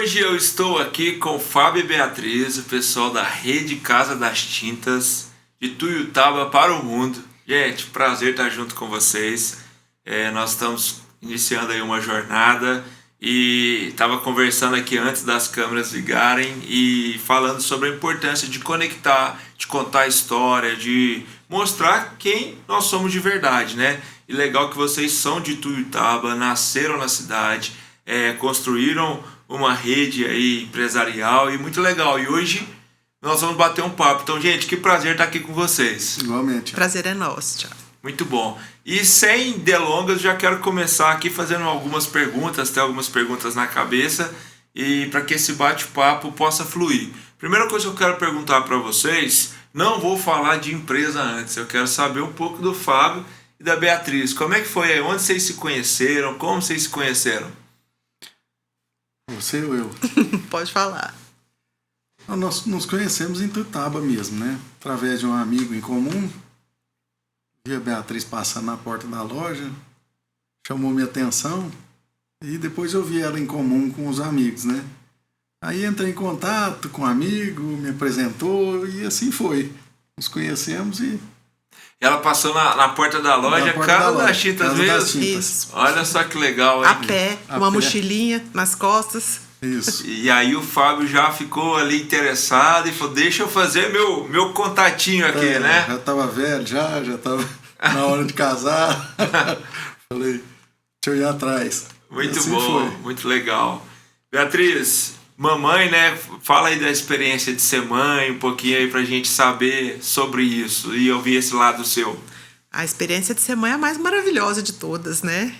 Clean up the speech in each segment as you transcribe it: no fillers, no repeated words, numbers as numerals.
hoje eu estou aqui com Fábio e Beatriz, o pessoal da Rede Casa das Tintas, de Tuiutaba para o mundo. Gente, prazer estar junto com vocês. Nós estamos iniciando aí uma jornada e estava conversando aqui antes das câmeras ligarem e falando sobre a importância de conectar, de contar a história, de mostrar quem nós somos de verdade, né? E legal que vocês são de Tuiutaba, nasceram na cidade, construíram uma rede aí empresarial e muito legal. E hoje nós vamos bater um papo. Então, gente, que prazer estar aqui com vocês. Igualmente. Prazer é nosso, Thiago. Muito bom. E sem delongas, já quero começar aqui fazendo algumas perguntas, ter algumas perguntas na cabeça e para que esse bate-papo possa fluir. Primeira coisa que eu quero perguntar para vocês, não vou falar de empresa antes, eu quero saber um pouco do Fábio e da Beatriz. Como é que foi aí? Onde vocês se conheceram? Como vocês se conheceram? Você ou eu? Pode falar. Nós nos conhecemos em Tuiutaba mesmo, né? Através de um amigo em comum. Vi a Beatriz passando na porta da loja, chamou minha atenção e depois eu vi ela em comum com os amigos, né? Aí entrei em contato com um amigo, me apresentou e assim foi. Nos conhecemos e... Ela passou na porta da loja, Casa das Tintas mesmo? Isso. Olha só que legal, hein? A pé, uma mochilinha nas costas. Isso. E aí o Fábio já ficou ali interessado e falou, deixa eu fazer meu contatinho aqui, né? Já estava velho, já estava na hora de casar. Falei, deixa eu ir atrás. Muito assim bom, foi. muito legal. Beatriz, mamãe, né? Fala aí da experiência de ser mãe, um pouquinho aí pra gente saber sobre isso e ouvir esse lado seu. A experiência de ser mãe é a mais maravilhosa de todas, né?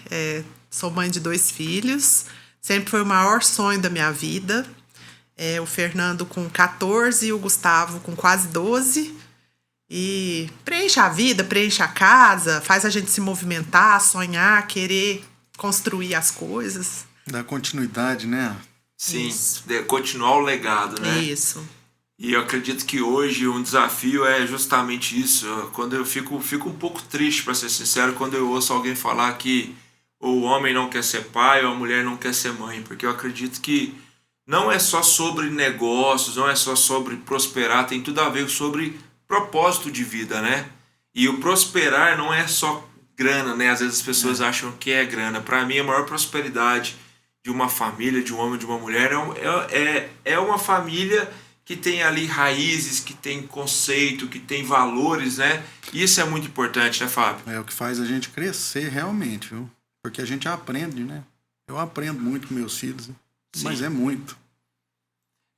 Sou mãe de 2 filhos. Sempre foi o maior sonho da minha vida. O Fernando com 14 e o Gustavo com quase 12. E preenche a vida, preenche a casa, faz a gente se movimentar, sonhar, querer construir as coisas. Dá continuidade, né? Sim, continuar o legado, né? Isso. E eu acredito que hoje um desafio é justamente isso. Quando eu fico um pouco triste, para ser sincero, quando eu ouço alguém falar que o homem não quer ser pai ou a mulher não quer ser mãe, porque eu acredito que não é só sobre negócios, não é só sobre prosperar, tem tudo a ver sobre propósito de vida, né? E o prosperar não é só grana, né? Às vezes as pessoas acham que é grana. Para mim, a maior prosperidade de uma família, de um homem, de uma mulher, é uma família que tem ali raízes, que tem conceito, que tem valores, né? Isso é muito importante, né, Fábio? É o que faz a gente crescer realmente, viu? Porque a gente aprende, né? Eu aprendo muito com meus filhos, mas é muito.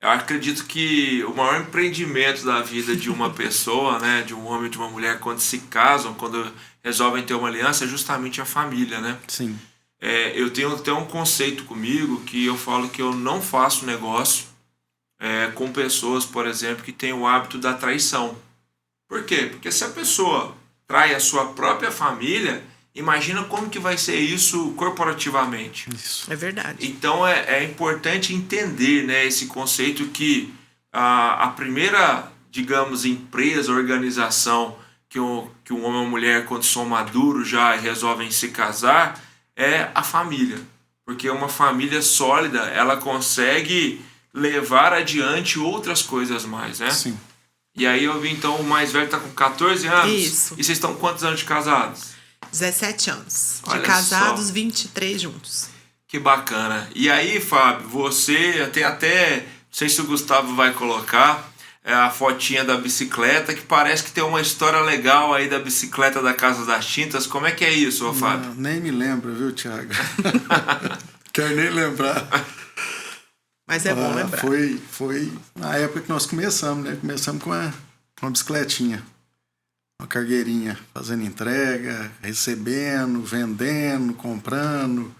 Eu acredito que o maior empreendimento da vida de uma pessoa, né, de um homem e de uma mulher, quando se casam, quando resolvem ter uma aliança, é justamente a família, né? Sim. Eu tenho até um conceito comigo que eu falo que eu não faço negócio com pessoas, por exemplo, que têm o hábito da traição. Por quê? Porque se a pessoa trai a sua própria família, imagina como que vai ser isso corporativamente. Isso. É verdade. Então é importante entender, né, esse conceito que a primeira, digamos, empresa, organização que um homem ou uma mulher, quando são maduros já resolvem se casar, é a família. Porque uma família sólida, ela consegue levar adiante outras coisas mais, né? Sim. E aí eu vi, então, o mais velho está com 14 anos. Isso. E vocês estão com quantos anos de casados? 17 anos. Olha De casados, só. 23 juntos. Que bacana. E aí, Fábio, você tem até, não sei se o Gustavo vai colocar, a fotinha da bicicleta, que parece que tem uma história legal aí da bicicleta da Casa das Tintas. Como é que é isso, ô Fábio? Não, nem me lembro, viu, Thiago? Quero nem lembrar. Mas é bom lembrar. Foi na época que nós começamos, né? Começamos com uma bicicletinha, uma cargueirinha, fazendo entrega, recebendo, vendendo, comprando.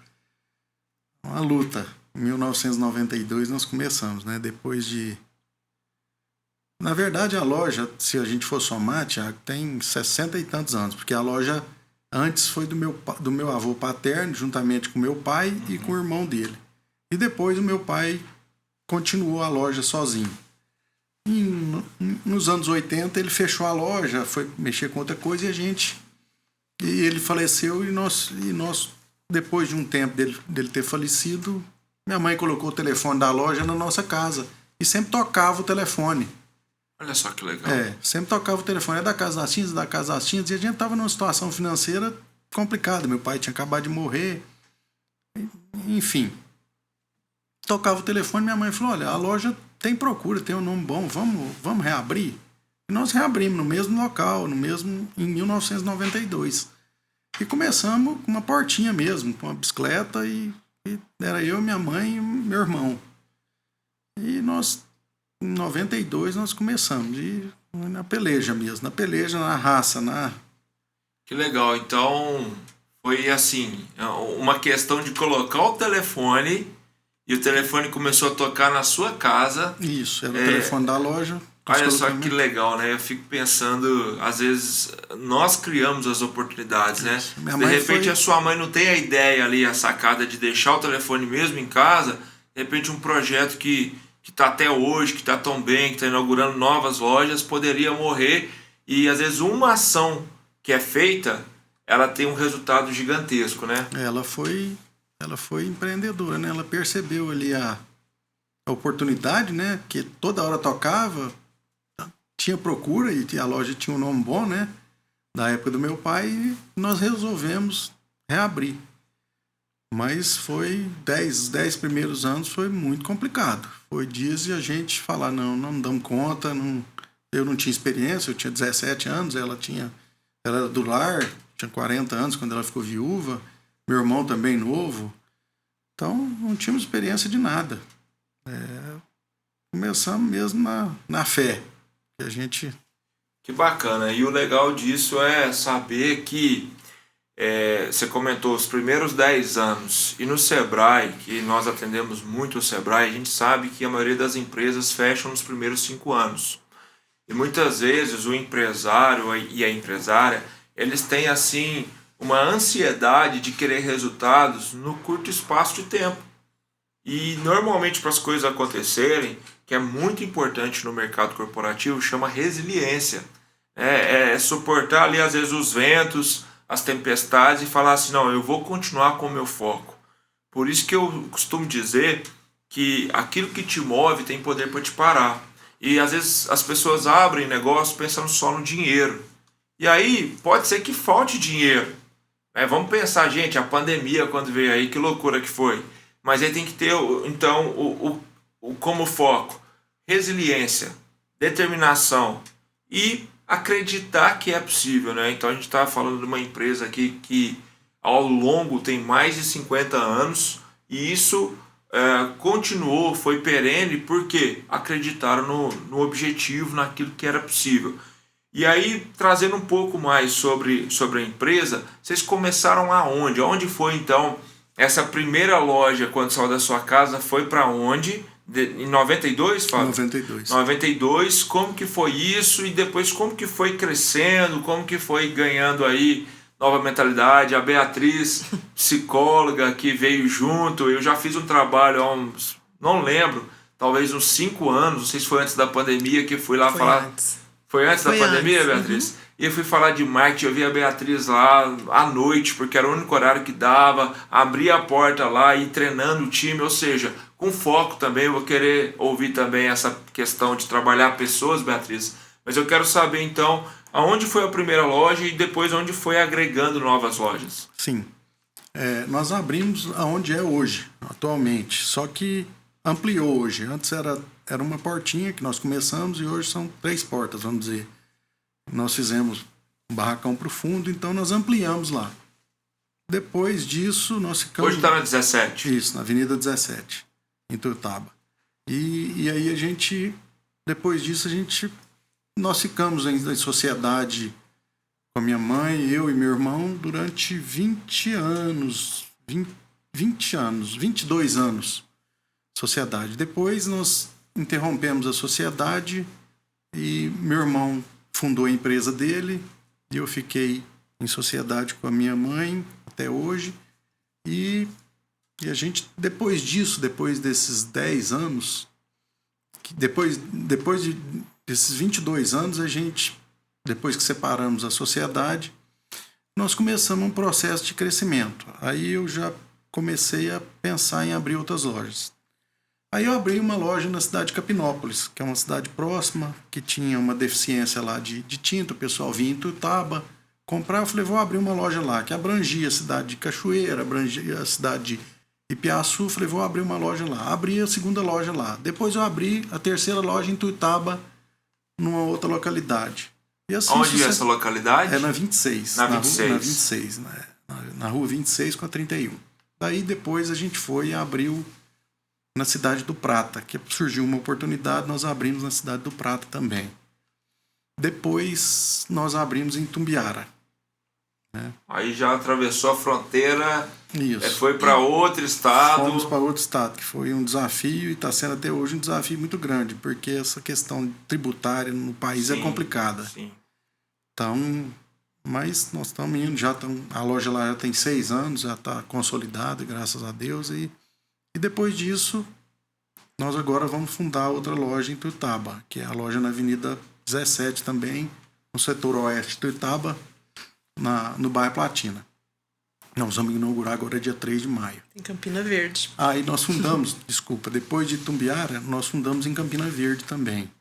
Uma luta. Em 1992 nós começamos, né? Depois de... Na verdade, a loja, se a gente for somar, Thiago, tem 60 e tantos anos, porque a loja antes foi do meu avô paterno, juntamente com meu pai e com o irmão dele. E depois o meu pai continuou a loja sozinho. Nos anos 80 ele fechou a loja, foi mexer com outra coisa e ele faleceu e nós depois de um tempo dele ter falecido, minha mãe colocou o telefone da loja na nossa casa e sempre tocava o telefone. Olha só que legal. Sempre tocava o telefone, da Casa das Tintas, da Casa das Tintas, e a gente tava numa situação financeira complicada. Meu pai tinha acabado de morrer, enfim. Tocava o telefone, minha mãe falou, olha, a loja tem procura, tem um nome bom, vamos reabrir? E nós reabrimos no mesmo local, em 1992. E começamos com uma portinha mesmo, com uma bicicleta, e era eu, minha mãe e meu irmão. E nós, em 92, nós começamos, na peleja mesmo, na raça, Que legal, então foi assim, uma questão de colocar o telefone, e o telefone começou a tocar na sua casa. Isso, era o telefone da loja. Olha só que legal, né? Eu fico pensando, às vezes, nós criamos as oportunidades, né? De repente a sua mãe não tem a ideia ali, a sacada de deixar o telefone mesmo em casa, de repente um projeto que está até hoje, que está tão bem, que está inaugurando novas lojas, poderia morrer, e às vezes uma ação que é feita, ela tem um resultado gigantesco, né? Ela foi empreendedora, né? Ela percebeu ali a oportunidade, né? Que toda hora tocava, tinha procura e a loja tinha um nome bom, né? Da época do meu pai, e nós resolvemos reabrir. Mas foi 10 primeiros anos foi muito complicado. Foi dias de a gente falar, não damos conta, eu não tinha experiência, eu tinha 17 anos, ela era do lar, tinha 40 anos quando ela ficou viúva, meu irmão também novo. Então, não tínhamos experiência de nada. Começamos mesmo na fé. Que a gente... Que bacana. E o legal disso é saber que você comentou os primeiros 10 anos, e no Sebrae, que nós atendemos muito o Sebrae, a gente sabe que a maioria das empresas fecham nos primeiros 5 anos. E muitas vezes o empresário e a empresária, eles têm assim uma ansiedade de querer resultados no curto espaço de tempo. E normalmente para as coisas acontecerem, que é muito importante no mercado corporativo, chama resiliência. É suportar ali às vezes os ventos, as tempestades, e falar assim, não, eu vou continuar com o meu foco. Por isso que eu costumo dizer que aquilo que te move tem poder para te parar. E às vezes as pessoas abrem negócio pensando só no dinheiro. E aí pode ser que falte dinheiro. Vamos pensar, gente, a pandemia quando veio aí, que loucura que foi. Mas aí tem que ter, então, como foco, resiliência, determinação e acreditar que é possível, né? Então a gente está falando de uma empresa aqui que ao longo tem mais de 50 anos, e isso continuou, foi perene, porque acreditaram no objetivo, naquilo que era possível. E aí, trazendo um pouco mais sobre a empresa, vocês começaram aonde? Onde foi então essa primeira loja, quando saiu da sua casa, foi para onde? Em 92, Fábio? 92. 92, como que foi isso? E depois como que foi crescendo? Como que foi ganhando aí nova mentalidade? A Beatriz, psicóloga, que veio junto. Eu já fiz um trabalho há uns, não lembro, talvez uns 5 anos, não sei se foi antes da pandemia, que fui lá falar... Antes. Foi antes da pandemia, antes. Beatriz? Uhum. E eu fui falar de marketing, eu vi a Beatriz lá à noite, porque era o único horário que dava, abri a porta lá e treinando o time, ou seja, com foco também. Eu vou querer ouvir também essa questão de trabalhar pessoas, Beatriz, mas eu quero saber então, aonde foi a primeira loja e depois onde foi agregando novas lojas. Sim, nós abrimos aonde é hoje, atualmente, só que ampliou hoje. Antes era uma portinha que nós começamos e hoje são 3 portas, vamos dizer. Nós fizemos um barracão profundo, então nós ampliamos lá. Depois disso, nós ficamos... Hoje está na 17. Isso, na Avenida 17, em Tuiutaba. E aí depois disso, nós ficamos em sociedade com a minha mãe, eu e meu irmão, durante 22 anos, sociedade. Depois nós interrompemos a sociedade e meu irmão fundou a empresa dele e eu fiquei em sociedade com a minha mãe até hoje. E a gente, depois desses 10 anos, depois desses 22 anos, depois que separamos a sociedade, nós começamos um processo de crescimento. Aí eu já comecei a pensar em abrir outras lojas. Aí eu abri uma loja na cidade de Capinópolis, que é uma cidade próxima, que tinha uma deficiência lá de tinta, o pessoal vinha em Ituiutaba comprar, eu falei, vou abrir uma loja lá, que abrangia a cidade de Cachoeira, abrangia a cidade de Ipiaçu, falei, vou abrir uma loja lá. Abri a segunda loja lá. Depois eu abri a terceira loja em Ituiutaba, numa outra localidade. E assim, onde é essa localidade? É na 26. Na 26. Na 26, na rua 26 com a 31. Daí depois a gente foi e abriu na cidade do Prata, que surgiu uma oportunidade, nós abrimos na cidade do Prata também. Depois nós abrimos em Tumbiara. Né? Aí já atravessou a fronteira, Isso. Foi para outro estado. Fomos para outro estado, que foi um desafio e está sendo até hoje um desafio muito grande, porque essa questão tributária no país é complicada. Sim. Então, mas nós estamos indo, a loja lá já tem 6 anos, já está consolidada, graças a Deus, e depois disso, nós agora vamos fundar outra loja em Ituiutaba, que é a loja na Avenida 17 também, no setor oeste de Ituiutaba, no bairro Platina. Nós vamos inaugurar agora dia 3 de maio. Em Campina Verde. Aí nós fundamos, depois de Tumbiara, nós fundamos em Campina Verde também.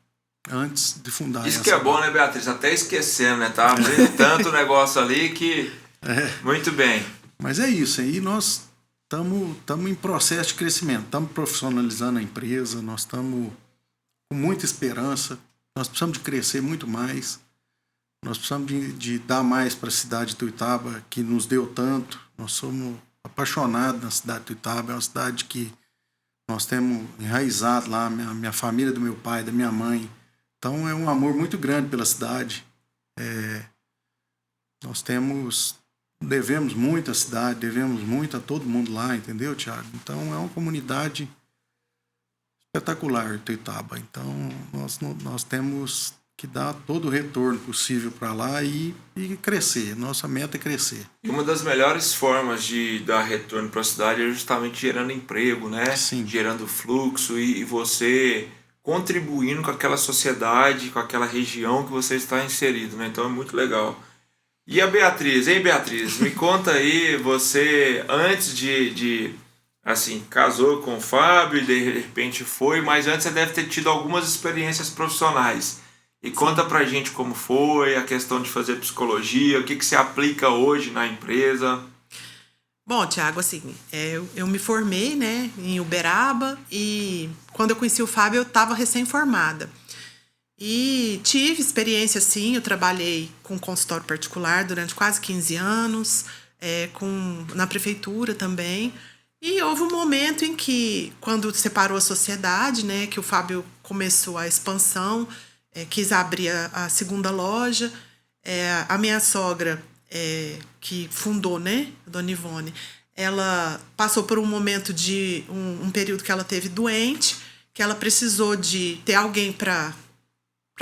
Antes de fundar Isso que é bom, né, Beatriz? Até esquecendo, né? Tá abrindo tanto negócio ali que... Muito bem. Mas é isso, aí nós estamos em processo de crescimento, estamos profissionalizando a empresa, nós estamos com muita esperança, nós precisamos de crescer muito mais, nós precisamos de dar mais para a cidade de Ituiutaba, que nos deu tanto. Nós somos apaixonados na cidade de Ituiutaba, é uma cidade que nós temos enraizado lá, minha família do meu pai, da minha mãe. Então é um amor muito grande pela cidade. Nós devemos muito à cidade, devemos muito a todo mundo lá, entendeu, Thiago? Então é uma comunidade espetacular, Ituiutaba. Então nós temos que dar todo o retorno possível para lá e crescer. Nossa meta é crescer. E uma das melhores formas de dar retorno para a cidade é justamente gerando emprego, né? Sim. Gerando fluxo e você contribuindo com aquela sociedade, com aquela região que você está inserido, né? Então é muito legal. E a Beatriz, hein, Beatriz? Me conta aí, você antes de assim, casou com o Fábio e de repente foi, mas antes você deve ter tido algumas experiências profissionais. E conta pra gente como foi a questão de fazer psicologia, o que você aplica hoje na empresa. Bom, Thiago, assim, eu me formei, né, em Uberaba e quando eu conheci o Fábio eu estava recém-formada. E tive experiência, sim, eu trabalhei com consultório particular durante quase 15 anos, na prefeitura também. E houve um momento em que, quando separou a sociedade, né, que o Fábio começou a expansão, quis abrir a segunda loja. A minha sogra, que fundou, né, a Dona Ivone, ela passou por um momento de um período que ela teve doente, que ela precisou de ter alguém para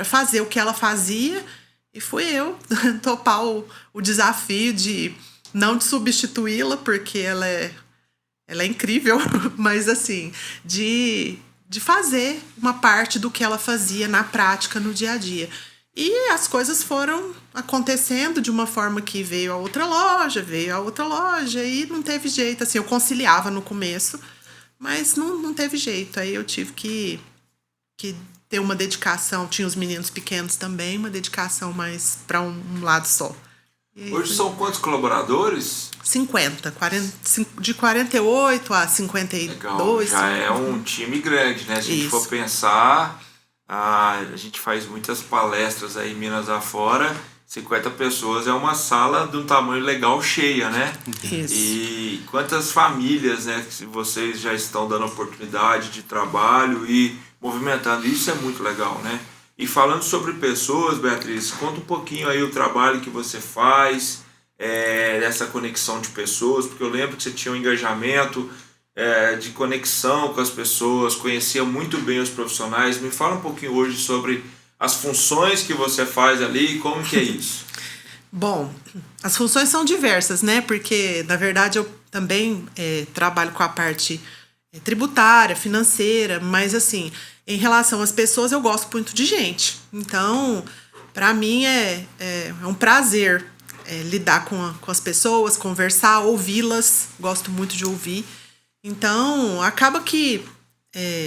fazer o que ela fazia, e fui eu topar o desafio de não de substituí-la, porque ela é incrível, mas assim, de fazer uma parte do que ela fazia na prática, no dia a dia. E as coisas foram acontecendo de uma forma que veio a outra loja, e não teve jeito. Assim, eu conciliava no começo, mas não teve jeito. Aí eu tive que ter uma dedicação. Tinha os meninos pequenos também, uma dedicação mais para um lado só. Hoje são quantos colaboradores? 50, de 48 a 52. Legal, já é um time grande, né? Se a gente for pensar, a gente faz muitas palestras aí em Minas afora, 50 pessoas é uma sala de um tamanho legal cheia, né? Isso. E quantas famílias, né, que vocês já estão dando oportunidade de trabalho e movimentando, isso é muito legal, né? E falando sobre pessoas, Beatriz, conta um pouquinho aí o trabalho que você faz, dessa conexão de pessoas, porque eu lembro que você tinha um engajamento de conexão com as pessoas, conhecia muito bem os profissionais. Me fala um pouquinho hoje sobre as funções que você faz ali e como que é isso. Bom, as funções são diversas, né? Porque, na verdade, eu também trabalho com a parte tributária, financeira, mas assim, em relação às pessoas, eu gosto muito de gente. Então, para mim é um prazer lidar com as pessoas, conversar, ouvi-las. Gosto muito de ouvir. Então, acaba que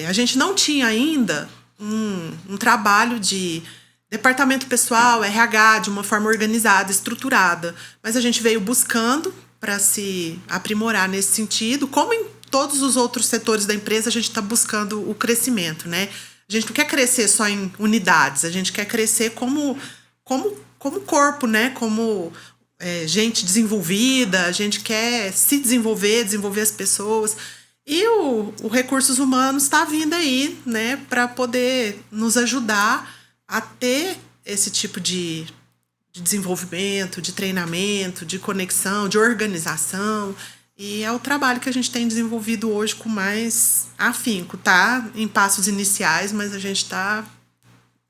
a gente não tinha ainda um trabalho de departamento pessoal, RH, de uma forma organizada, estruturada. Mas a gente veio buscando para se aprimorar nesse sentido. Como em todos os outros setores da empresa, a gente está buscando o crescimento, né? A gente não quer crescer só em unidades, a gente quer crescer como corpo, né? Como gente desenvolvida, a gente quer se desenvolver as pessoas. E o Recursos Humanos está vindo aí, né? Para poder nos ajudar a ter esse tipo de desenvolvimento, de treinamento, de conexão, de organização. E é o trabalho que a gente tem desenvolvido hoje com mais afinco, tá? Em passos iniciais, mas a gente está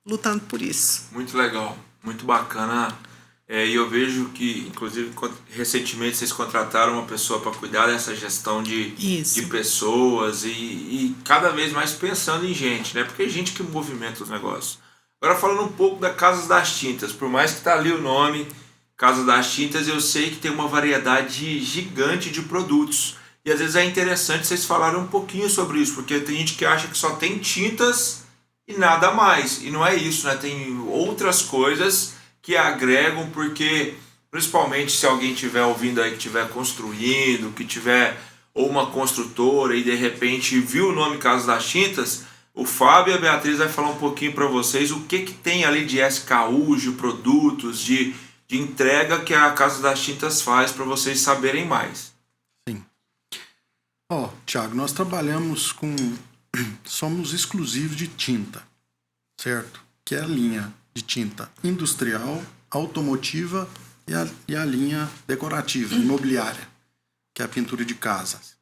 lutando por isso. Muito legal, muito bacana. E eu vejo que, inclusive, recentemente vocês contrataram uma pessoa para cuidar dessa gestão de pessoas e cada vez mais pensando em gente, né? Porque é gente que movimenta os negócios. Agora, falando um pouco da Casa das Tintas, por mais que está ali o nome Casa das Tintas, eu sei que tem uma variedade gigante de produtos. E às vezes é interessante vocês falarem um pouquinho sobre isso, porque tem gente que acha que só tem tintas e nada mais. E não é isso, né? Tem outras coisas que agregam, porque principalmente se alguém estiver ouvindo aí, que estiver construindo, que tiver ou uma construtora e de repente viu o nome Casa das Tintas, o Fábio e a Beatriz vai falar um pouquinho para vocês o que tem ali de SKU, de produtos, de entrega que a Casa das Tintas faz para vocês saberem mais. Sim. Thiago, nós trabalhamos somos exclusivos de tinta, certo? Que é a linha de tinta industrial, automotiva e a linha decorativa, imobiliária, que é a pintura de casas.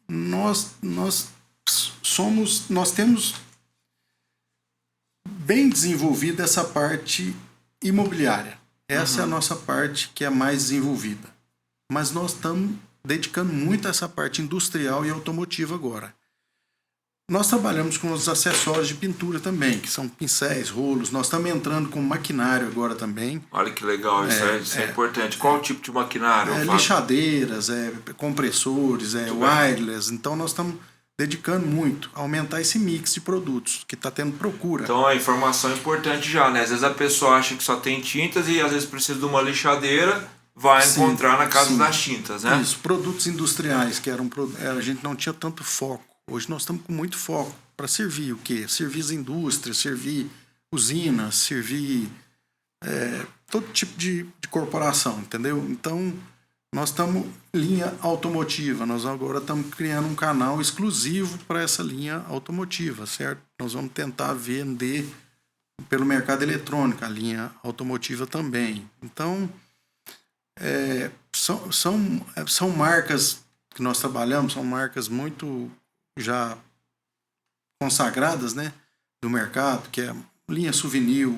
Nós temos bem desenvolvida essa parte imobiliária. Essa é a nossa parte que é mais desenvolvida. Mas nós estamos dedicando muito a essa parte industrial e automotiva agora. Nós trabalhamos com os acessórios de pintura também, que são pincéis, rolos. Nós estamos entrando com maquinário agora também. Olha que legal, isso é importante. Qual tipo de maquinário? Lixadeiras, compressores, wireless. Então nós estamos dedicando muito a aumentar esse mix de produtos, que está tendo procura. Então a informação é importante já, né? Às vezes a pessoa acha que só tem tintas e às vezes precisa de uma lixadeira, vai encontrar na Casa das Tintas, né? Isso, produtos industriais, que a gente não tinha tanto foco. Hoje nós estamos com muito foco para servir o quê? Servir as indústrias, servir usinas, servir todo tipo de corporação, entendeu? Então, nós estamos linha automotiva, nós agora estamos criando um canal exclusivo para essa linha automotiva, certo? Nós vamos tentar vender pelo mercado eletrônico a linha automotiva também. Então, são marcas que nós trabalhamos, são marcas muito já consagradas, né, do mercado, que é a linha Souvenir.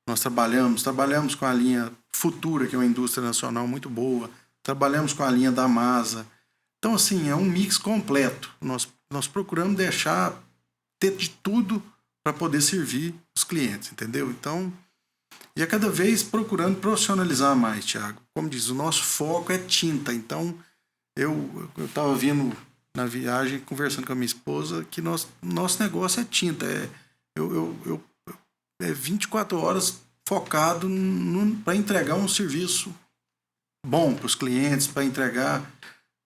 Nós trabalhamos com a linha Futura, que é uma indústria nacional muito boa, trabalhamos com a linha da Masa. Então, assim, é um mix completo. Nós procuramos ter de tudo para poder servir os clientes, entendeu? Então, e a cada vez procurando profissionalizar mais, Thiago. Como diz, o nosso foco é tinta. Então, eu estava vindo na viagem, conversando com a minha esposa, que nosso negócio é tinta. É 24 horas focado para entregar um serviço bom para os clientes, para entregar,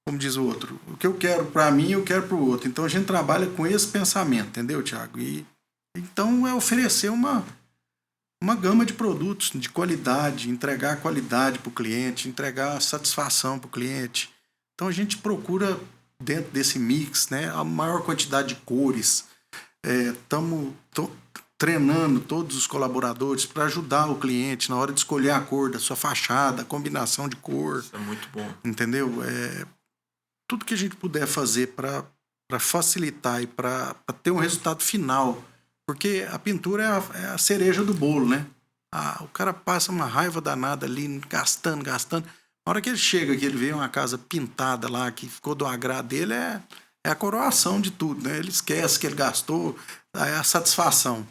como diz o outro, o que eu quero para mim, eu quero para o outro. Então a gente trabalha com esse pensamento, entendeu, Thiago? Então é oferecer uma gama de produtos de qualidade, entregar qualidade para o cliente, entregar satisfação para o cliente. Então a gente procura, dentro desse mix, né, a maior quantidade de cores. Estamos treinando todos os colaboradores para ajudar o cliente na hora de escolher a cor da sua fachada, a combinação de cor. Isso é muito bom. Entendeu? Tudo que a gente puder fazer para facilitar e para ter um resultado final. Porque a pintura é a cereja do bolo, né? O cara passa uma raiva danada ali, gastando. Na hora que ele chega, que ele vê uma casa pintada lá, que ficou do agrado dele, é a coroação de tudo, né? Ele esquece que ele gastou, é a satisfação.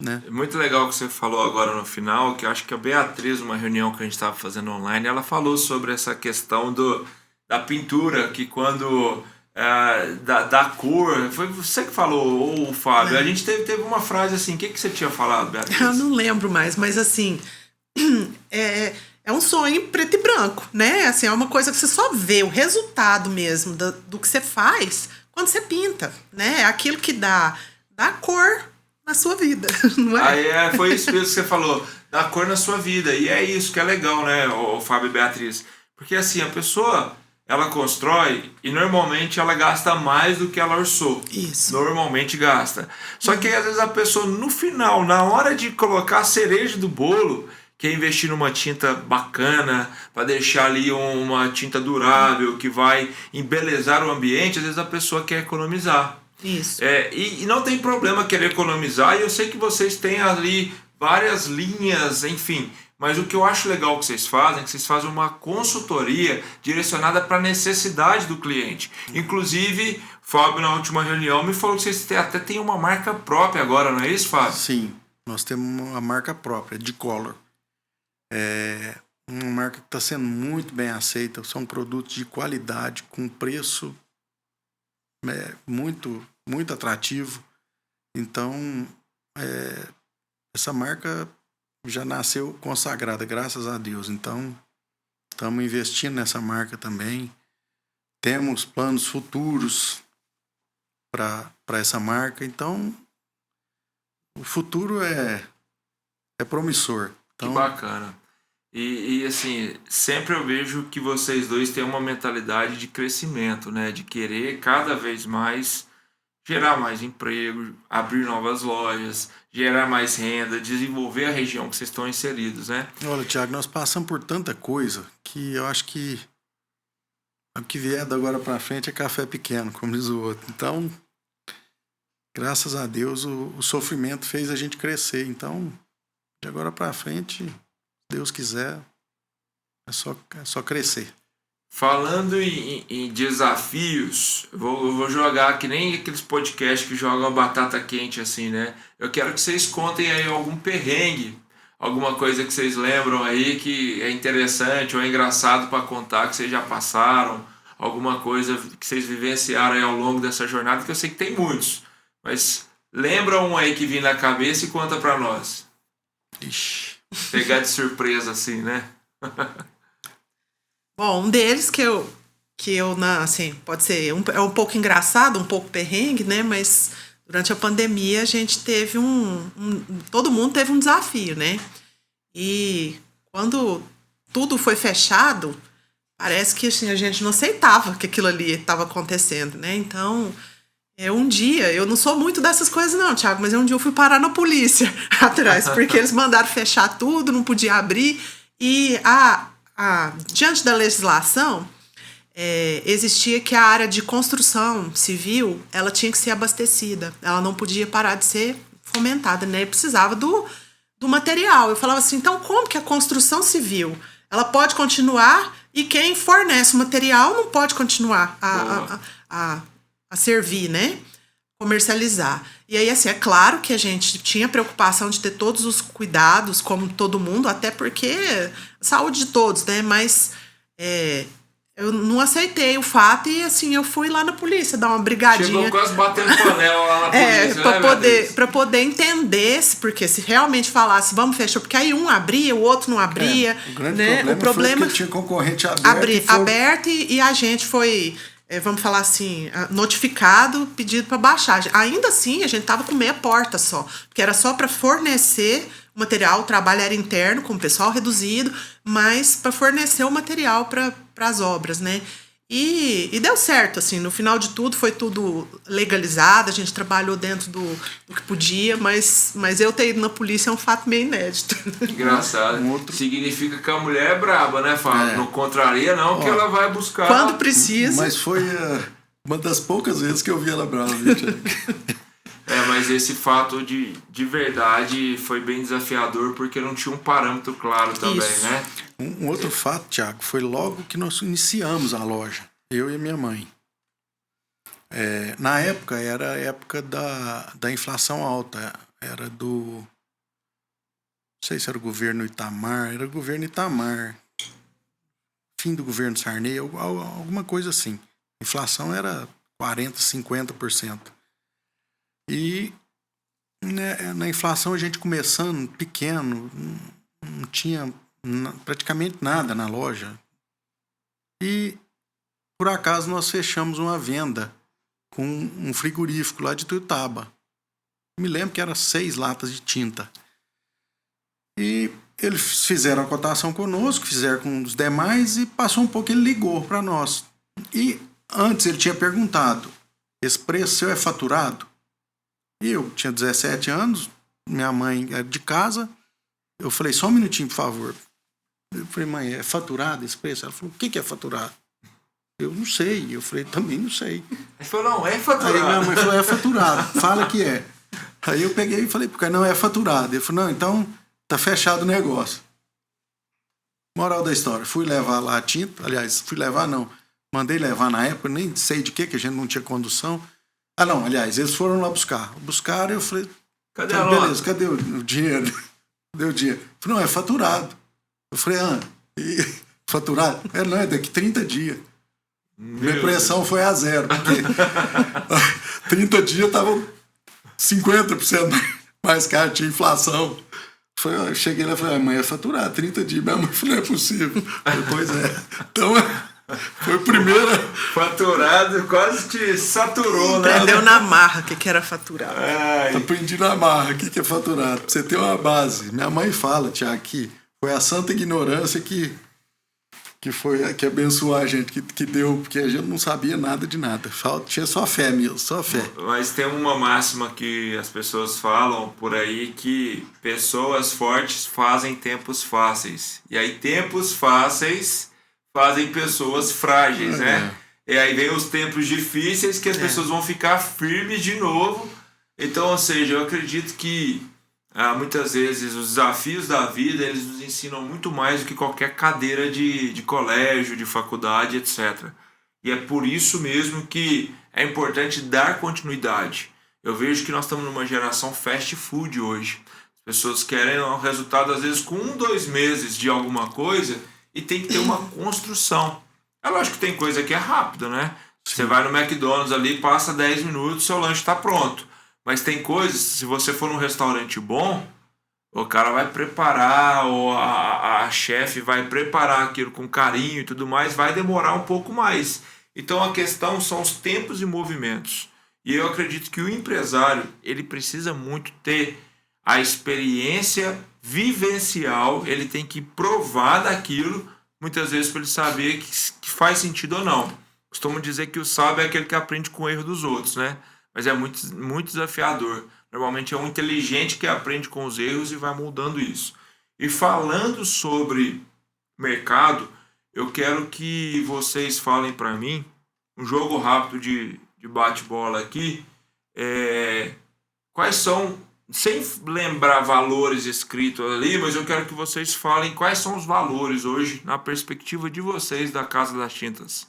né? É muito legal o que você falou agora no final, que eu acho que a Beatriz, numa reunião que a gente estava fazendo online, ela falou sobre essa questão da pintura, que quando da cor, foi você que falou, ou o Fábio, a gente teve uma frase assim, o que você tinha falado, Beatriz? Eu não lembro mais, mas assim, é um sonho em preto e branco, né? Assim, é uma coisa que você só vê o resultado mesmo do que você faz quando você pinta, né? É aquilo que dá cor na sua vida, não é? Aí foi isso mesmo que você falou, dá cor na sua vida, e é isso que é legal, né, o Fábio e Beatriz, porque assim, a pessoa, ela constrói e normalmente ela gasta mais do que ela orçou. Isso. Normalmente gasta. Só que aí, às vezes a pessoa no final, na hora de colocar a cereja do bolo, quer investir numa tinta bacana, para deixar ali uma tinta durável, que vai embelezar o ambiente, às vezes a pessoa quer economizar. Isso. E não tem problema querer economizar, e eu sei que vocês têm ali várias linhas, enfim. Mas o que eu acho legal que vocês fazem é que vocês fazem uma consultoria direcionada para a necessidade do cliente. Inclusive, Fábio, na última reunião, me falou que vocês até têm uma marca própria agora, não é isso, Fábio? Sim, nós temos uma marca própria, de Color. É uma marca que está sendo muito bem aceita. São produtos de qualidade, com preço muito, muito atrativo. Então, essa marca já nasceu consagrada, graças a Deus. Então, estamos investindo nessa marca também. Temos planos futuros para essa marca. Então, o futuro é promissor. Então, que bacana. E assim, sempre eu vejo que vocês dois têm uma mentalidade de crescimento, né? De querer cada vez mais gerar mais emprego, abrir novas lojas, gerar mais renda, desenvolver a região que vocês estão inseridos, né? Olha, Thiago, nós passamos por tanta coisa que eu acho que o que vier da agora para frente é café pequeno, como diz o outro. Então, graças a Deus, o sofrimento fez a gente crescer. Então, de agora para frente, se Deus quiser, é só crescer. Falando em desafios, eu vou jogar que nem aqueles podcasts que jogam a batata quente assim, né? Eu quero que vocês contem aí algum perrengue, alguma coisa que vocês lembram aí que é interessante ou é engraçado para contar, que vocês já passaram, alguma coisa que vocês vivenciaram aí ao longo dessa jornada, que eu sei que tem muitos, mas lembra um aí que vem na cabeça e conta para nós. Ixi. Pegar de surpresa assim, né? Bom, um deles que eu assim, pode ser é um pouco engraçado, um pouco perrengue, né? Mas durante a pandemia a gente teve todo mundo teve um desafio, né? E quando tudo foi fechado, parece que assim, a gente não aceitava que aquilo ali estava acontecendo, né? Então, um dia, eu não sou muito dessas coisas não, Thiago, mas um dia eu fui parar na polícia atrás, porque eles mandaram fechar tudo, não podia abrir, e diante da legislação, existia que a área de construção civil, ela tinha que ser abastecida, ela não podia parar de ser fomentada, né? Precisava do material. Eu falava assim, então como que a construção civil, ela pode continuar e quem fornece o material não pode continuar a servir, né? Comercializar. E aí, assim, é claro que a gente tinha preocupação de ter todos os cuidados, como todo mundo, até porque saúde de todos, né? Mas eu não aceitei o fato e, assim, eu fui lá na polícia dar uma brigadinha. Chegou quase batendo panela lá na polícia, pra poder entender, porque se realmente falasse, vamos fechar, porque aí um abria, o outro não abria. O grande né? problema foi que tinha concorrente aberto. E a gente foi... vamos falar assim, notificado, pedido para baixar. Ainda assim, a gente tava com meia porta só, porque era só para fornecer o material, o trabalho era interno, com o pessoal reduzido, mas para fornecer o material para as obras, né? E deu certo, assim, no final de tudo foi tudo legalizado, a gente trabalhou dentro do que podia, mas eu ter ido na polícia é um fato meio inédito. Engraçado. Significa que a mulher é braba, né, Fábio? Não contraria não, que ela vai buscar... Quando precisa. Mas foi uma das poucas vezes que eu vi ela brava. Mas esse fato de verdade foi bem desafiador, porque não tinha um parâmetro claro também, Isso. né? Um outro fato, Thiago, foi logo que nós iniciamos a loja, eu e minha mãe. Na época, era a época da inflação alta. era do... Não sei se era o governo Itamar. Era o governo Itamar. Fim do governo Sarney, alguma coisa assim. A inflação era 40%, 50%. E na inflação a gente começando pequeno, não tinha praticamente nada na loja. E por acaso nós fechamos uma venda com um frigorífico lá de Tuiutaba. Me lembro que era 6 latas de tinta. E eles fizeram a cotação conosco, fizeram com os demais e passou um pouco, ele ligou para nós. E antes ele tinha perguntado, esse preço seu é faturado? E eu tinha 17 anos, minha mãe era de casa. Eu falei, só um minutinho, por favor. Eu falei, mãe, é faturado esse preço? Ela falou, o que é faturado? Eu não sei. Eu falei, também não sei. Ele falou, não, é faturado. Aí minha mãe falou, é faturado, fala que é. Aí eu peguei e falei, porque não é faturado. Ele falou, não, então tá fechado o negócio. Moral da história, fui levar lá a tinta, aliás, fui levar não, mandei levar na época, nem sei de que a gente não tinha condução. Ah não, aliás, eles foram lá buscar. Buscaram e eu falei, cadê tá, a beleza, nota? cadê o dinheiro? Cadê o dinheiro? Eu falei, não, é faturado. Eu falei, faturado? Não, é daqui 30 dias. Minha pressão foi a 0, porque 30 dias estavam 50% mais caro, tinha inflação. Eu cheguei lá e falei, mãe, é faturar 30 dias. Minha mãe falou, não é possível. Depois Então, foi o primeiro. Faturado, quase te saturou, né? Aprendeu na marra o que era faturado. Aprendi na marra o que é faturado. Pra você ter uma base. Minha mãe fala, Tiago, que foi a santa ignorância que abençoou a gente, que deu, porque a gente não sabia nada de nada. Tinha só fé mesmo, só fé. Mas tem uma máxima que as pessoas falam por aí, que pessoas fortes fazem tempos fáceis. E aí tempos fáceis fazem pessoas frágeis, né? E aí vem os tempos difíceis que as pessoas vão ficar firmes de novo. Então, ou seja, eu acredito que muitas vezes os desafios da vida, eles nos ensinam muito mais do que qualquer cadeira de colégio, de faculdade, etc. E é por isso mesmo que é importante dar continuidade. Eu vejo que nós estamos numa geração fast food hoje. As pessoas querem um resultado, às vezes, com 1, 2 meses de alguma coisa, e tem que ter uma construção. É lógico que tem coisa que é rápida, né? Você vai no McDonald's ali, passa 10 minutos, seu lanche está pronto. Mas tem coisas, se você for num restaurante bom, o cara vai preparar, ou a chefe vai preparar aquilo com carinho e tudo mais, vai demorar um pouco mais. Então a questão são os tempos e movimentos. E eu acredito que o empresário, ele precisa muito ter a experiência vivencial, ele tem que provar daquilo, muitas vezes, para ele saber que faz sentido ou não. Costumo dizer que o sábio é aquele que aprende com o erro dos outros, né? Mas é muito, muito desafiador. Normalmente é um inteligente que aprende com os erros e vai moldando isso. E falando sobre mercado, eu quero que vocês falem para mim, um jogo rápido de bate-bola aqui, quais são, sem lembrar valores escritos ali, mas eu quero que vocês falem quais são os valores hoje, na perspectiva de vocês da Casa das Tintas.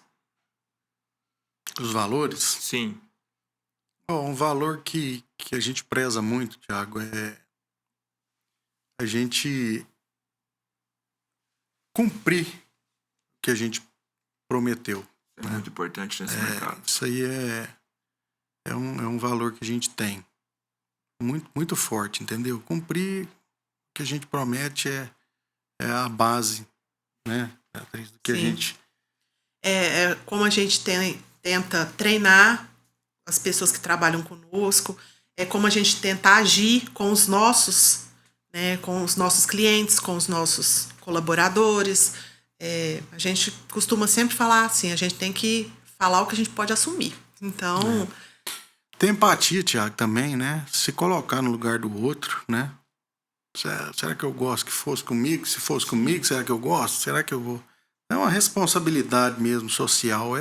Os valores? Sim. Um valor que a gente preza muito, Tiago, é a gente cumprir o que a gente prometeu. É muito importante nesse mercado. Isso aí é um valor que a gente tem. Muito, muito forte, entendeu? Cumprir o que a gente promete é a base, né? Do que a gente... Como a gente tenta treinar as pessoas que trabalham conosco, é como a gente tenta agir com os nossos, né, com os nossos clientes, com os nossos colaboradores. A gente costuma sempre falar assim, a gente tem que falar o que a gente pode assumir. Então... Tem empatia, Tiago, também, né? Se colocar no lugar do outro, né? Será que eu gosto que fosse comigo? Se fosse comigo, será que eu gosto? Será que eu vou... É uma responsabilidade mesmo, social.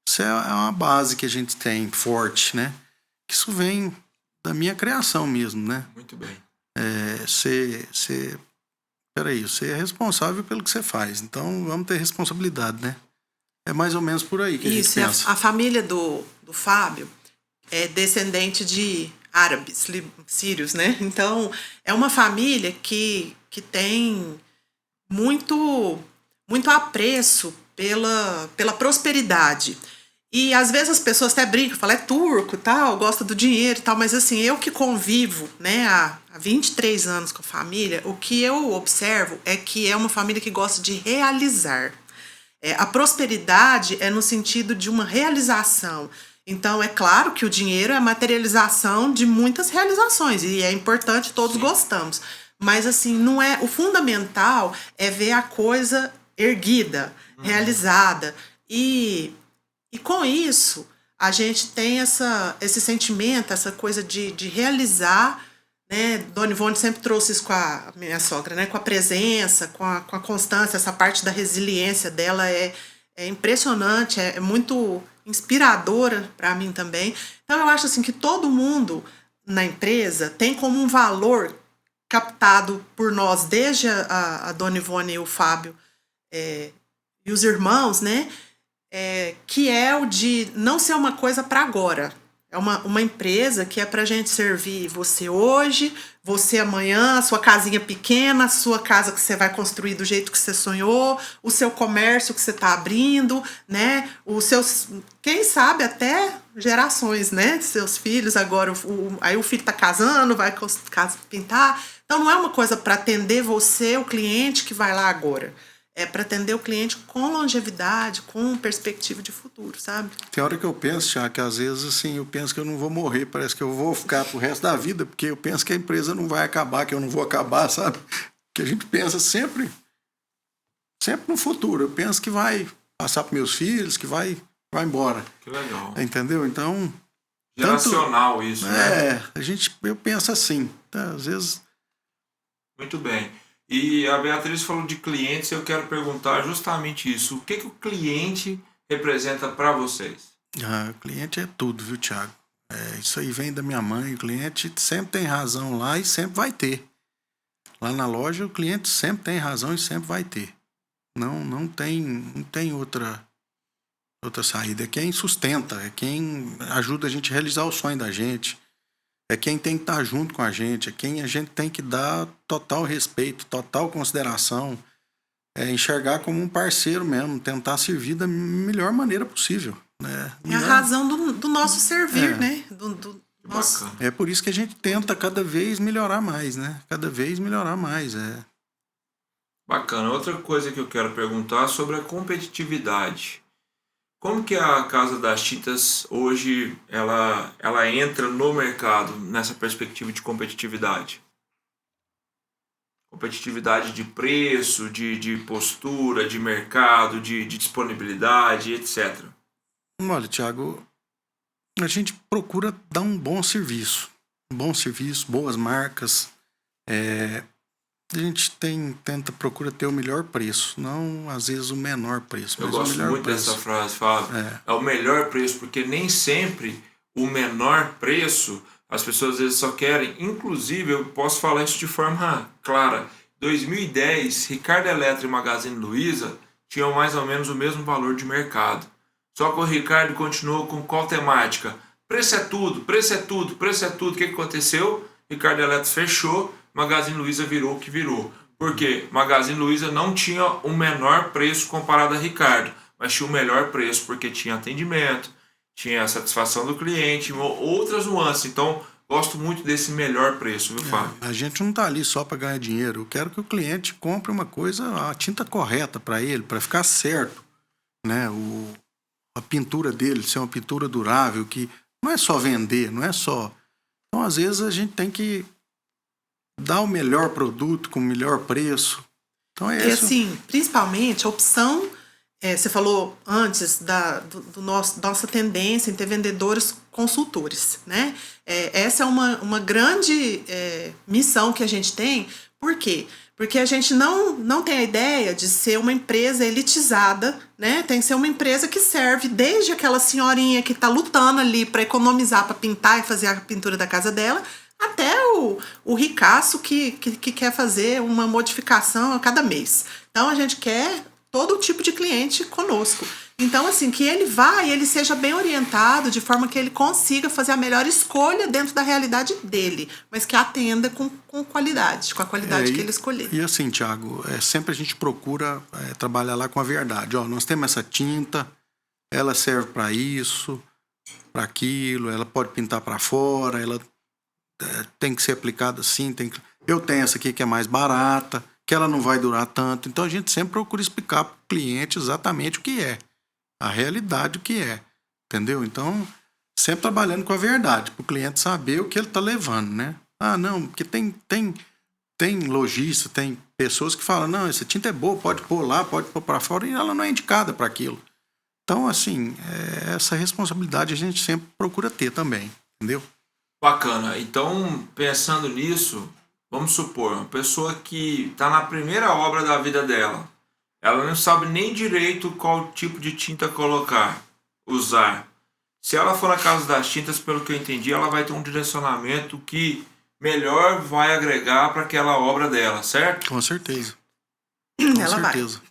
Isso é uma base que a gente tem forte, né? Isso vem da minha criação mesmo, né? Muito bem. Você é responsável pelo que você faz. Então, vamos ter responsabilidade, né? É mais ou menos por aí que a gente pensa. A família do Fábio é descendente de árabes, sírios, né? Então, é uma família que tem muito apreço pela prosperidade. E às vezes as pessoas até brincam, falam, é turco, tal, gosta do dinheiro e tal, mas assim, eu que convivo, né, há 23 anos com a família, o que eu observo é que é uma família que gosta de realizar. A prosperidade é no sentido de uma realização. Então, é claro que o dinheiro é a materialização de muitas realizações, e é importante, todos gostamos. Mas, assim, não é. O fundamental é ver a coisa erguida, realizada. E com isso, a gente tem esse sentimento, essa coisa de realizar, né? Dona Ivone sempre trouxe isso com a minha sogra, né? Com a presença, com a constância, essa parte da resiliência dela é impressionante, é muito inspiradora para mim também. Então, eu acho assim que todo mundo na empresa tem como um valor captado por nós, desde a Dona Ivone e o Fábio e os irmãos, né? Que é o de não ser uma coisa para agora. É uma empresa que é para a gente servir você hoje, você amanhã, a sua casinha pequena, a sua casa que você vai construir do jeito que você sonhou, o seu comércio que você está abrindo, né? Os seus, quem sabe até gerações, né? Seus filhos agora, aí o filho está casando, vai pintar. Então não é uma coisa para atender você, o cliente que vai lá agora. É para atender o cliente com longevidade, com perspectiva de futuro, sabe? Tem hora que eu penso, Thiago, que às vezes assim, eu penso que eu não vou morrer, parece que eu vou ficar pro resto da vida, porque eu penso que a empresa não vai acabar, que eu não vou acabar, sabe? Que a gente pensa sempre no futuro. Eu penso que vai passar para meus filhos, que vai embora. Que legal. Entendeu? Então... Geracional isso, né? Eu penso assim, tá? Às vezes... Muito bem. E a Beatriz falou de clientes, eu quero perguntar justamente isso. O que o cliente representa para vocês? O cliente é tudo, viu, Thiago? Isso aí vem da minha mãe. O cliente sempre tem razão lá e sempre vai ter. Lá na loja, o cliente sempre tem razão e sempre vai ter. Não tem outra saída. É quem sustenta, é quem ajuda a gente a realizar o sonho da gente. É quem tem que estar junto com a gente, é quem a gente tem que dar total respeito, total consideração, enxergar como um parceiro mesmo, tentar servir da melhor maneira possível. Né? É a razão do nosso servir, né? Do nosso... É por isso que a gente tenta cada vez melhorar mais, né? Cada vez melhorar mais. Bacana. Outra coisa que eu quero perguntar é sobre a competitividade. Como que a Casa das Tintas hoje ela entra no mercado nessa perspectiva de competitividade? Competitividade de preço, de postura, de mercado, de disponibilidade, etc. Olha, Thiago, a gente procura dar um bom serviço. Boas marcas. A gente procura ter o melhor preço, não às vezes o menor preço. Eu mas gosto o melhor muito preço. dessa frase, Fábio. É o melhor preço, porque nem sempre o menor preço as pessoas às vezes só querem. Inclusive, eu posso falar isso de forma clara. 2010, Ricardo Eletro e Magazine Luiza tinham mais ou menos o mesmo valor de mercado. Só que o Ricardo continuou com qual temática? Preço é tudo, preço é tudo, preço é tudo. O que aconteceu? Ricardo Eletro fechou, Magazine Luiza virou o que virou. Por quê? Magazine Luiza não tinha o menor preço comparado a Ricardo, mas tinha o melhor preço porque tinha atendimento, tinha a satisfação do cliente, outras nuances. Então, gosto muito desse melhor preço, viu, Fábio? A gente não está ali só para ganhar dinheiro. Eu quero que o cliente compre uma coisa, a tinta correta para ele, para ficar certo. Né? A pintura dele ser uma pintura durável, que não é só vender, não é só... Então, às vezes, a gente tem que dar o melhor produto com o melhor preço. Então, E assim, principalmente, a opção... você falou antes da nossa tendência em ter vendedores consultores, né? Essa é uma grande missão que a gente tem. Por quê? Porque a gente não tem a ideia de ser uma empresa elitizada, né? Tem que ser uma empresa que serve desde aquela senhorinha que está lutando ali para economizar, para pintar e fazer a pintura da casa dela, até o ricaço que quer fazer uma modificação a cada mês. Então, a gente quer todo tipo de cliente conosco. Então, assim, que ele vá e ele seja bem orientado de forma que ele consiga fazer a melhor escolha dentro da realidade dele, mas que atenda com qualidade, com a qualidade que ele escolher. E assim, Thiago, sempre a gente procura trabalhar lá com a verdade. Ó, nós temos essa tinta, ela serve para isso, para aquilo, ela pode pintar para fora, ela tem que ser aplicada assim. Eu tenho essa aqui que é mais barata, que ela não vai durar tanto. Então a gente sempre procura explicar para o cliente exatamente o que é. A realidade o que é, entendeu? Então, sempre trabalhando com a verdade, para o cliente saber o que ele está levando, né? Ah, não, porque tem lojista, tem pessoas que falam, não, essa tinta é boa, pode pôr lá, pode pôr para fora, e ela não é indicada para aquilo. Então, assim, essa responsabilidade a gente sempre procura ter também, entendeu? Bacana. Então, pensando nisso, vamos supor, uma pessoa que está na primeira obra da vida dela, ela não sabe nem direito qual tipo de tinta colocar, usar. Se ela for na casa das tintas, pelo que eu entendi, ela vai ter um direcionamento que melhor vai agregar para aquela obra dela, certo? Com certeza. Ela certeza.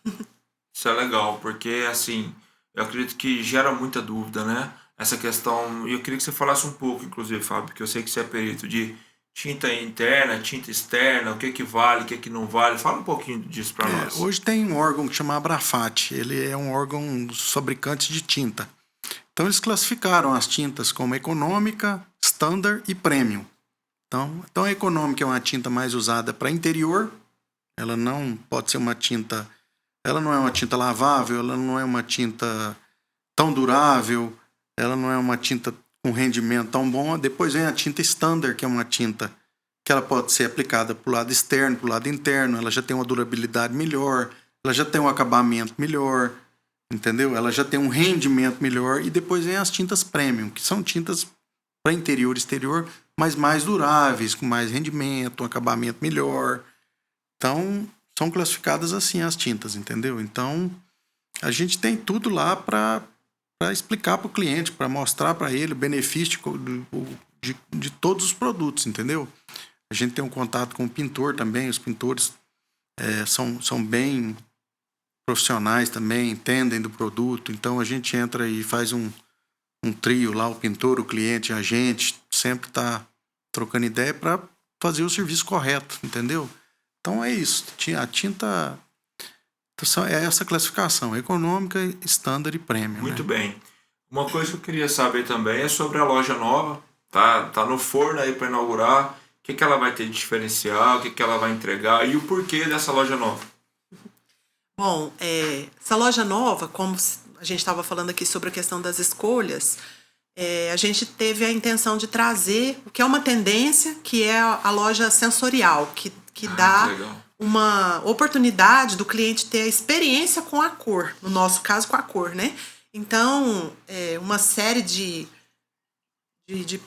Isso é legal, porque assim, eu acredito que gera muita dúvida, né? Essa questão, e eu queria que você falasse um pouco, inclusive, Fábio, porque eu sei que você é perito de tinta interna, tinta externa, o que vale, o que não vale. Fala um pouquinho disso para nós. Hoje tem um órgão que chama Abrafat, ele é um órgão dos fabricantes de tinta. Então eles classificaram as tintas como econômica, standard e premium. Então a econômica é uma tinta mais usada para interior, ela não pode ser uma tinta, ela não é uma tinta lavável, ela não é uma tinta tão durável, ela não é uma tinta com rendimento tão bom. Depois vem a tinta standard, que é uma tinta que ela pode ser aplicada para o lado externo, para o lado interno, ela já tem uma durabilidade melhor, ela já tem um acabamento melhor, entendeu? Ela já tem um rendimento melhor. E depois vem as tintas premium, que são tintas para interior e exterior, mas mais duráveis, com mais rendimento, um acabamento melhor. Então, são classificadas assim as tintas, entendeu? Então, a gente tem tudo lá para explicar para o cliente, para mostrar para ele o benefício de todos os produtos, entendeu? A gente tem um contato com o pintor também, os pintores são bem profissionais também, entendem do produto, então a gente entra e faz um trio lá, o pintor, o cliente, a gente sempre está trocando ideia para fazer o serviço correto, entendeu? Então é isso, a tinta é essa classificação, econômica, standard e premium. Muito né? bem. Uma coisa que eu queria saber também é sobre a loja nova, tá no forno aí para inaugurar, o que ela vai ter de diferencial, o que ela vai entregar e o porquê dessa loja nova. Bom, essa loja nova, como a gente estava falando aqui sobre a questão das escolhas, a gente teve a intenção de trazer o que é uma tendência, que é a loja sensorial, que dá uma oportunidade do cliente ter a experiência com a cor, no nosso caso com a cor, né? Então, uma série de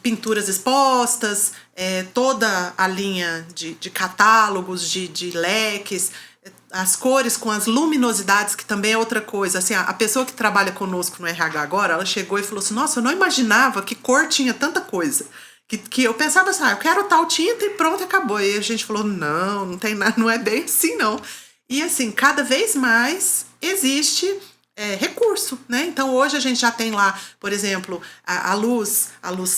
pinturas expostas, toda a linha de catálogos, de leques, as cores com as luminosidades, que também é outra coisa. Assim, a pessoa que trabalha conosco no RH agora, ela chegou e falou assim, nossa, eu não imaginava que cor tinha tanta coisa. Que eu pensava assim, eu quero tal tinta e pronto, acabou. E a gente falou, não tem nada, não é bem assim, não. E assim, cada vez mais existe recurso, né? Então hoje a gente já tem lá, por exemplo, a luz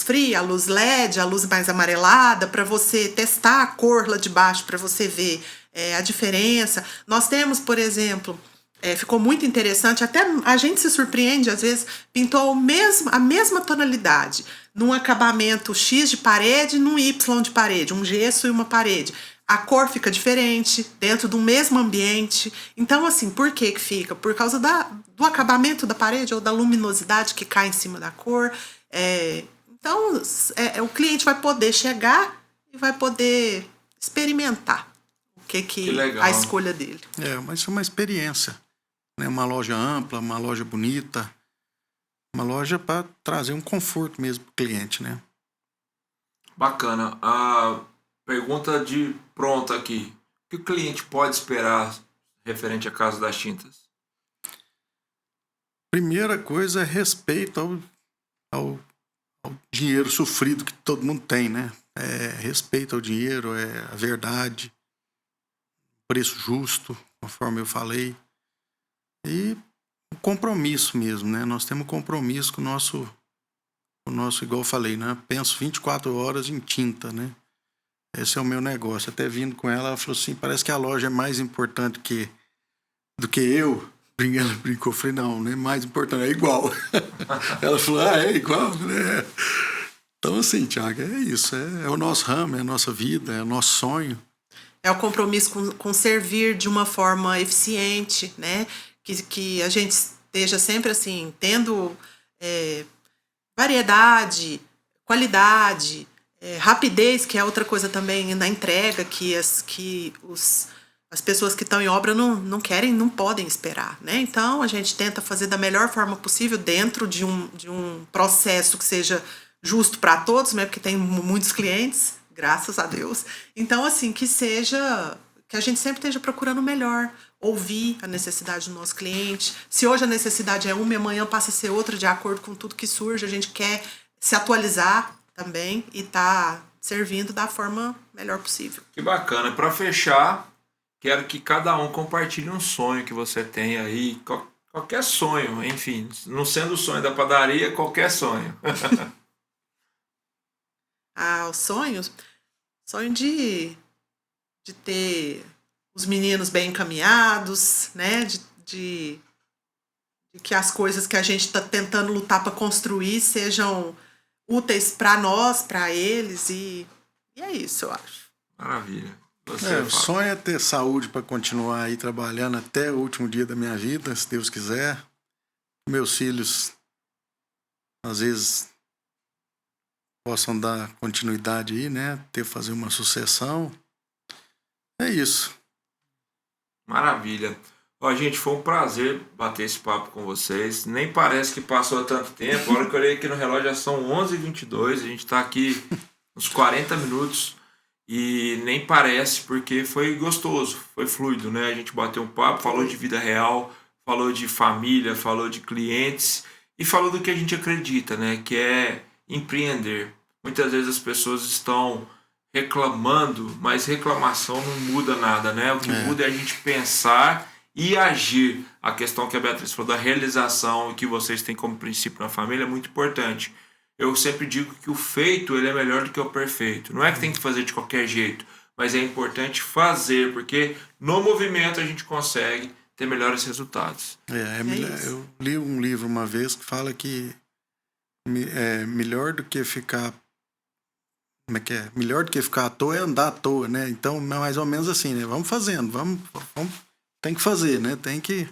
fria, a luz LED, a luz mais amarelada, para você testar a cor lá de baixo, para você ver a diferença. Nós temos, por exemplo, ficou muito interessante, até a gente se surpreende, às vezes, pintou a mesma tonalidade, num acabamento X de parede, num Y de parede, um gesso e uma parede. A cor fica diferente, dentro do mesmo ambiente. Então, assim, por que fica? Por causa do acabamento da parede ou da luminosidade que cai em cima da cor. Então, o cliente vai poder chegar e vai poder experimentar que a escolha dele. Mas é uma experiência. Né? Uma loja ampla, uma loja bonita, uma loja para trazer um conforto mesmo para o cliente, né? Bacana. A pergunta de pronto aqui. O que o cliente pode esperar referente à Casa das Tintas? Primeira coisa é respeito ao dinheiro sofrido que todo mundo tem, né? Respeito ao dinheiro, a verdade, preço justo, conforme eu falei. E compromisso mesmo, né? Nós temos compromisso com o nosso, igual eu falei, né? Penso 24 horas em tinta, né? Esse é o meu negócio. Até vindo com ela falou assim, parece que a loja é mais importante do que eu. Ela brincou, eu falei, não é mais importante, é igual. Ela falou, é igual, né? Então, assim, Thiago, é isso. É o nosso ramo, é a nossa vida, é o nosso sonho. É o compromisso com servir de uma forma eficiente, né? Que a gente esteja sempre, assim, tendo variedade, qualidade, rapidez, que é outra coisa também na entrega, que as pessoas que estão em obra não querem, não podem esperar, né? Então, a gente tenta fazer da melhor forma possível dentro de um processo que seja justo para todos, né? Porque tem muitos clientes, graças a Deus. Então, assim, que a gente sempre esteja procurando o melhor, ouvir a necessidade do nosso cliente. Se hoje a necessidade é uma e amanhã passa a ser outra, de acordo com tudo que surge, a gente quer se atualizar também e tá servindo da forma melhor possível. Que bacana. Para fechar, quero que cada um compartilhe um sonho que você tem aí, qualquer sonho, enfim, não sendo o sonho da padaria, qualquer sonho. Os sonhos? Sonho de ter os meninos bem encaminhados, né? De que as coisas que a gente está tentando lutar para construir sejam úteis para nós, para eles, e é isso, eu acho. Maravilha. O sonho é ter saúde para continuar aí trabalhando até o último dia da minha vida, se Deus quiser. Meus filhos, às vezes, possam dar continuidade aí, né? Fazer uma sucessão. É isso. Maravilha. Ó, gente, foi um prazer bater esse papo com vocês. Nem parece que passou tanto tempo. A hora que eu olhei aqui no relógio já são 11h22. A gente está aqui uns 40 minutos. E nem parece, porque foi gostoso, foi fluido, né? A gente bateu um papo, falou de vida real, falou de família, falou de clientes e falou do que a gente acredita, né? Que é empreender. Muitas vezes as pessoas estão reclamando, mas reclamação não muda nada, né? O que muda é a gente pensar e agir. A questão que a Beatriz falou da realização e que vocês têm como princípio na família é muito importante. Eu sempre digo que o feito ele é melhor do que o perfeito. Não é que tem que fazer de qualquer jeito, mas é importante fazer, porque no movimento a gente consegue ter melhores resultados. Eu li um livro uma vez que fala que é melhor do que ficar... Como é que é? Melhor do que ficar à toa é andar à toa, né? Então, mais ou menos assim, né? Vamos fazendo, vamos tem que fazer, né? Tem que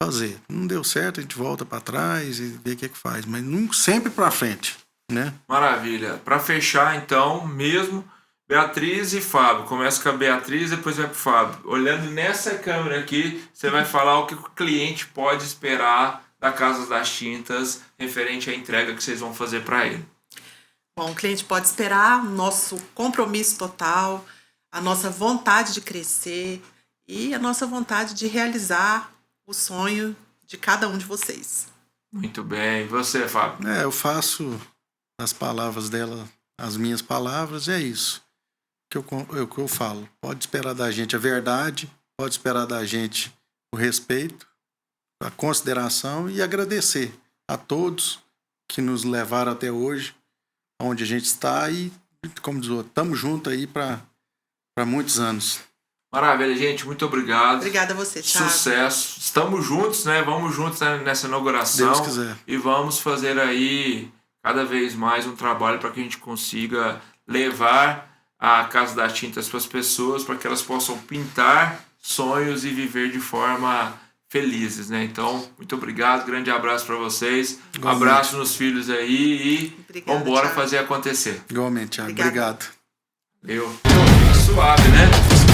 fazer. Não deu certo, a gente volta para trás e vê o que faz, mas não sempre para frente, né? Maravilha. Para fechar, então, mesmo Beatriz e Fábio. Começa com a Beatriz, depois vai para o Fábio. Olhando nessa câmera aqui, você vai falar o que o cliente pode esperar da Casa das Tintas referente à entrega que vocês vão fazer para ele. Bom, o cliente pode esperar o nosso compromisso total, a nossa vontade de crescer e a nossa vontade de realizar o sonho de cada um de vocês. Muito bem. E você, Fábio? Eu faço as palavras dela, as minhas palavras, é isso que eu falo. Pode esperar da gente a verdade, pode esperar da gente o respeito, a consideração e agradecer a todos que nos levaram até hoje, onde a gente está e, como diz o outro, estamos juntos aí para muitos anos. Maravilha, gente. Muito obrigado. Obrigada a você, Thiago. Sucesso. Estamos juntos, né? Vamos juntos nessa inauguração. Deus quiser. E vamos fazer aí cada vez mais um trabalho para que a gente consiga levar a Casa das Tintas para as pessoas, para que elas possam pintar sonhos e viver de forma felizes, né? Então, muito obrigado. Grande abraço para vocês. Igualmente. Abraço nos filhos aí e vamos embora fazer acontecer. Igualmente, Thiago. Obrigado. Obrigado. Valeu. Suave, né?